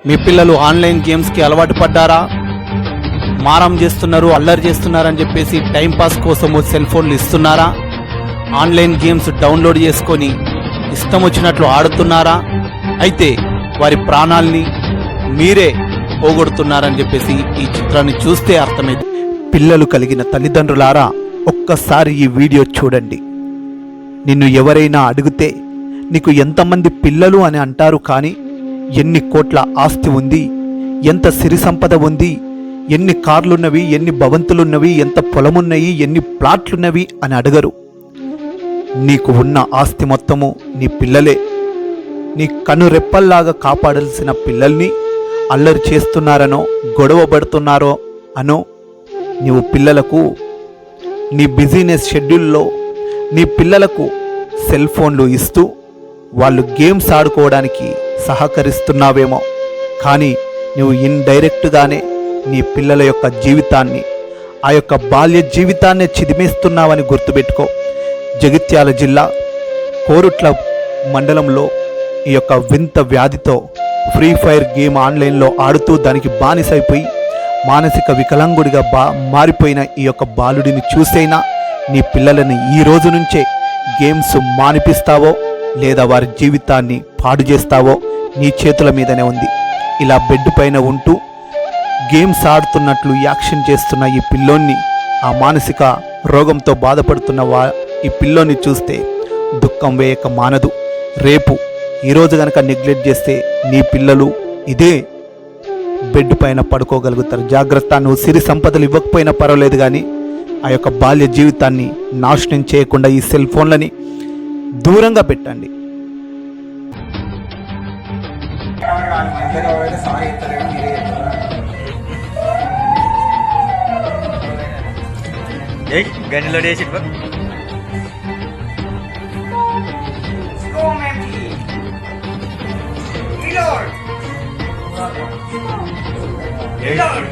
మీ పిల్లలు ఆన్లైన్ గేమ్స్కి అలవాటు పడ్డారా? మారం చేస్తున్నారు, అల్లరి చేస్తున్నారని చెప్పేసి టైంపాస్ కోసము సెల్ ఫోన్లు ఇస్తున్నారా? ఆన్లైన్ గేమ్స్ డౌన్లోడ్ చేసుకొని ఇష్టం వచ్చినట్లు ఆడుతున్నారా? అయితే వారి ప్రాణాల్ని మీరే పోగొడుతున్నారని చెప్పేసి ఈ చిత్రాన్ని చూస్తే అర్థమైంది. పిల్లలు కలిగిన తల్లిదండ్రులారా, ఒక్కసారి ఈ వీడియో చూడండి. నిన్ను ఎవరైనా అడిగితే నీకు ఎంతమంది పిల్లలు అని అంటారు, కానీ ఎన్ని కోట్ల ఆస్తి ఉంది, ఎంత సిరి సంపద ఉంది, ఎన్ని కార్లున్నవి, ఎన్ని భవంతులున్నవి, ఎంత పొలమున్నవి, ఎన్ని ప్లాట్లున్నవి అని అడగరు. నీకు ఉన్న ఆస్తి మొత్తము నీ పిల్లలే. నీ కనురెప్పల్లాగా కాపాడాల్సిన పిల్లల్ని అల్లరి చేస్తున్నారనో, గొడవ పడుతున్నారో అనో నీవు పిల్లలకు నీ బిజినెస్ షెడ్యూల్లో నీ పిల్లలకు సెల్ ఫోన్లు ఇస్తూ వాళ్ళు గేమ్స్ ఆడుకోవడానికి సహకరిస్తున్నావేమో, కానీ నువ్వు ఇండైరెక్ట్గానే నీ పిల్లల యొక్క జీవితాన్ని, ఆ యొక్క బాల్య జీవితాన్ని చిదిమేస్తున్నావని గుర్తుపెట్టుకో. జగిత్యాల జిల్లా కోరుట్ల మండలంలో ఈ యొక్క వింత వ్యాధితో ఫ్రీ ఫైర్ గేమ్ ఆన్లైన్లో ఆడుతూ దానికి బానిసైపోయి మానసిక వికలాంగుడిగా మారిపోయిన ఈ యొక్క బాలుడిని చూసైనా నీ పిల్లలని ఈ రోజు నుంచే గేమ్స్ మానిపిస్తావో లేదా వారి జీవితాన్ని పాడు చేస్తావో నీ చేతుల మీదనే ఉంది. ఇలా బెడ్ పైన ఉంటూ గేమ్స్ ఆడుతున్నట్లు యాక్షన్ చేస్తున్న ఈ పిల్లోన్ని, ఆ మానసిక రోగంతో బాధపడుతున్న ఈ పిల్లోని చూస్తే దుఃఖం వేయక మానదు. రేపు ఈరోజు కనుక నెగ్లెక్ట్ చేస్తే నీ పిల్లలు ఇదే బెడ్ పైన పడుకోగలుగుతారు. జాగ్రత్త, నువ్వు సిరి సంపదలు ఇవ్వకపోయినా పర్వాలేదు, కానీ ఆ యొక్క బాల్య జీవితాన్ని నాశనం చేయకుండా ఈ సెల్ ఫోన్లని దూరంగా పెట్టండి. గనిలో వేసి Reload!